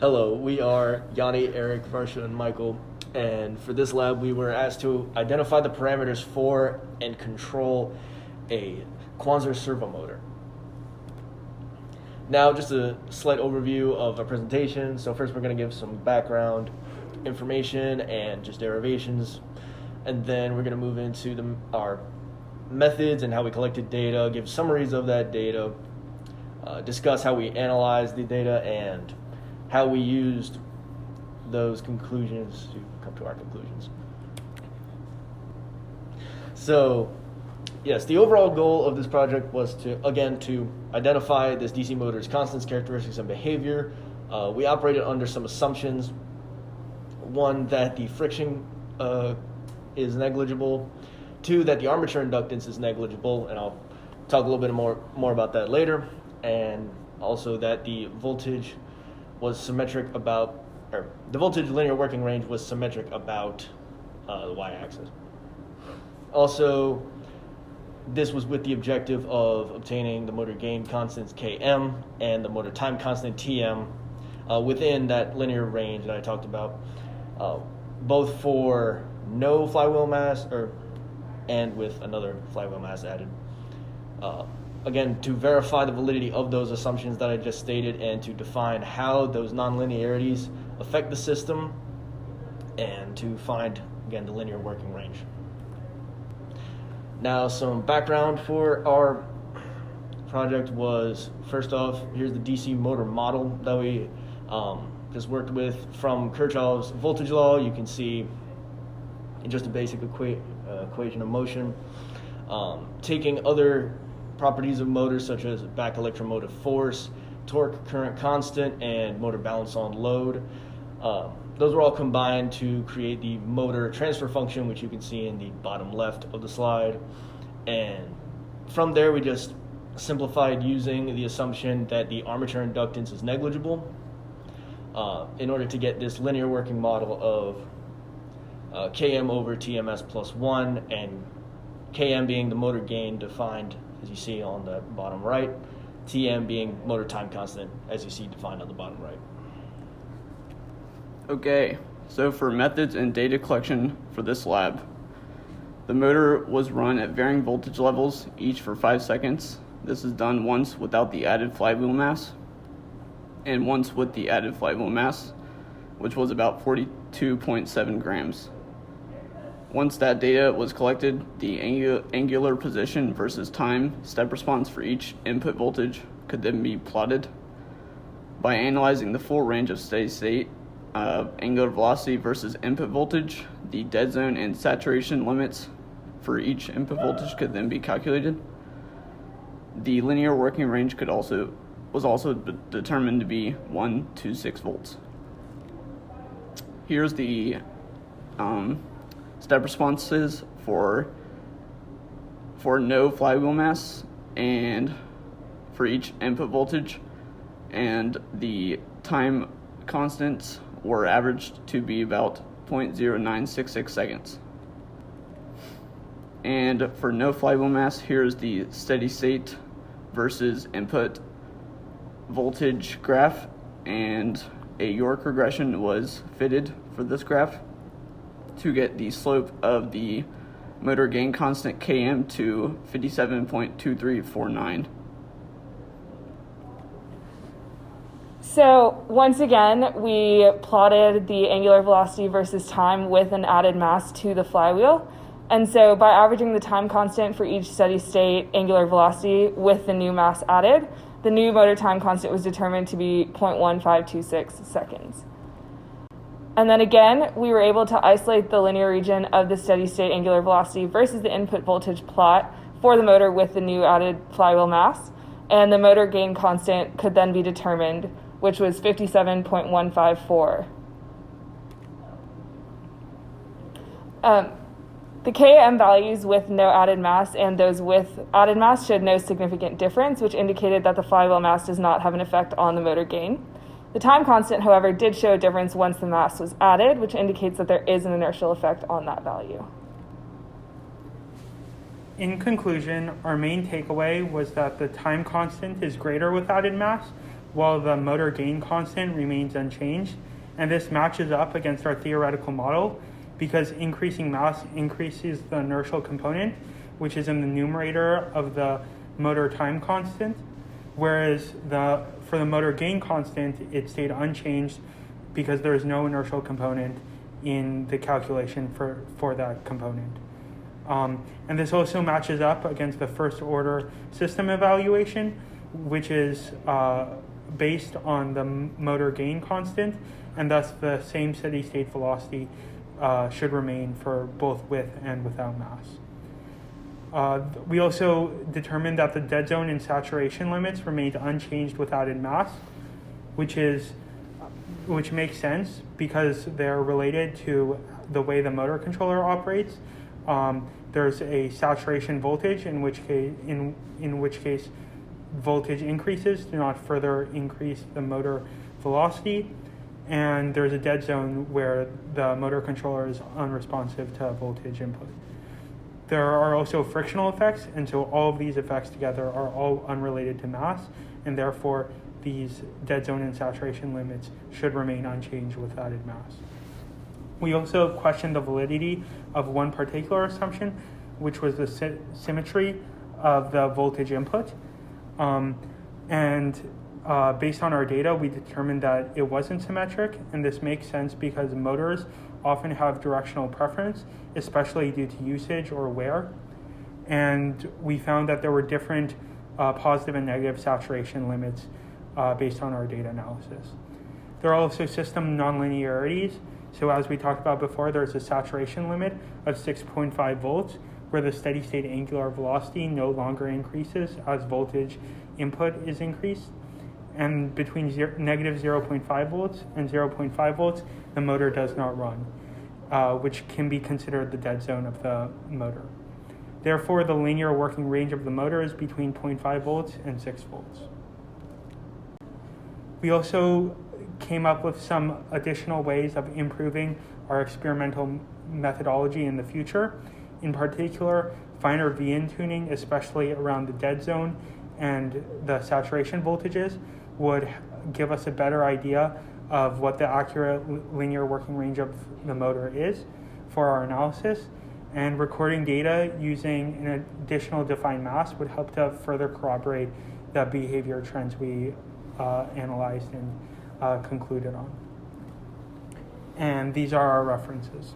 Hello, we are Yanni, Eric, Varsha, and Michael, and for this lab we were asked to identify the parameters for and control a Quanser servo motor. Now, just a slight overview of our presentation. So first we're going to give some background information and just derivations, and then we're going to move into our methods and how we collected data, give summaries of that data, discuss how we analyzed the data, and how we used those conclusions to come to our conclusions. So, yes, the overall goal of this project was to identify this DC motor's constants, characteristics, and behavior. We operated under some assumptions. One, that the friction is negligible. Two, that the armature inductance is negligible, and I'll talk a little bit more about that later. And also that the voltage was symmetric the voltage linear working range was symmetric about the y-axis. Also, this was with the objective of obtaining the motor gain constants Km and the motor time constant Tm within that linear range that I talked about, both for no flywheel mass and with another flywheel mass added. Again, to verify the validity of those assumptions that I just stated and to define how those nonlinearities affect the system and to find, again, the linear working range. Now, some background for our project was, first off, here's the DC motor model that we just worked with from Kirchhoff's voltage law. You can see just a basic equation of motion. Taking other properties of motors such as back electromotive force, torque, current constant, and motor balance on load. Those were all combined to create the motor transfer function, which you can see in the bottom left of the slide. And from there, we just simplified using the assumption that the armature inductance is negligible in order to get this linear working model of Km over TMS plus 1, and Km being the motor gain defined as you see on the bottom right, Tm being motor time constant as you see defined on the bottom right. Okay, so for methods and data collection for this lab, the motor was run at varying voltage levels, each for 5 seconds. This is done once without the added flywheel mass, and once with the added flywheel mass, which was about 42.7 grams. Once that data was collected, the angular position versus time step response for each input voltage could then be plotted. By analyzing the full range of steady state, angular velocity versus input voltage, the dead zone and saturation limits for each input voltage could then be calculated. The linear working range was also determined to be 1 to 6 volts. Here's the step responses for no flywheel mass and for each input voltage, and the time constants were averaged to be about 0.0966 seconds. And for no flywheel mass, here's the steady state versus input voltage graph, and a York regression was fitted for this graph to get the slope of the motor gain constant Km to 57.2349. So once again, we plotted the angular velocity versus time with an added mass to the flywheel. And so by averaging the time constant for each steady state angular velocity with the new mass added, the new motor time constant was determined to be 0.1526 seconds. And then again, we were able to isolate the linear region of the steady state angular velocity versus the input voltage plot for the motor with the new added flywheel mass. And the motor gain constant could then be determined, which was 57.154. The Km values with no added mass and those with added mass showed no significant difference, which indicated that the flywheel mass does not have an effect on the motor gain. The time constant, however, did show a difference once the mass was added, which indicates that there is an inertial effect on that value. In conclusion, our main takeaway was that the time constant is greater with added mass, while the motor gain constant remains unchanged. And this matches up against our theoretical model because increasing mass increases the inertial component, which is in the numerator of the motor time constant, whereas for the motor gain constant, it stayed unchanged because there is no inertial component in the calculation for that component. And this also matches up against the first order system evaluation, which is based on the motor gain constant, and thus the same steady state velocity should remain for both with and without mass. We also determined that the dead zone and saturation limits remained unchanged with added mass, which makes sense because they're related to the way the motor controller operates. There's a saturation voltage in which case voltage increases do not further increase the motor velocity, and there's a dead zone where the motor controller is unresponsive to voltage input. There are also frictional effects, and so all of these effects together are all unrelated to mass, and therefore these dead zone and saturation limits should remain unchanged with added mass. We also questioned the validity of one particular assumption, which was the symmetry of the voltage input. Based on our data, we determined that it wasn't symmetric, and this makes sense because motors often have directional preference, especially due to usage or wear. And we found that there were different positive and negative saturation limits based on our data analysis. There are also system nonlinearities. So as we talked about before, there's a saturation limit of 6.5 volts, where the steady state angular velocity no longer increases as voltage input is increased. And between negative 0.5 volts and 0.5 volts, the motor does not run, which can be considered the dead zone of the motor. Therefore, the linear working range of the motor is between 0.5 volts and 6 volts. We also came up with some additional ways of improving our experimental methodology in the future. In particular, finer VN tuning, especially around the dead zone and the saturation voltages, would give us a better idea of what the accurate linear working range of the motor is for our analysis. And recording data using an additional defined mass would help to further corroborate the behavior trends we analyzed and concluded on. And these are our references.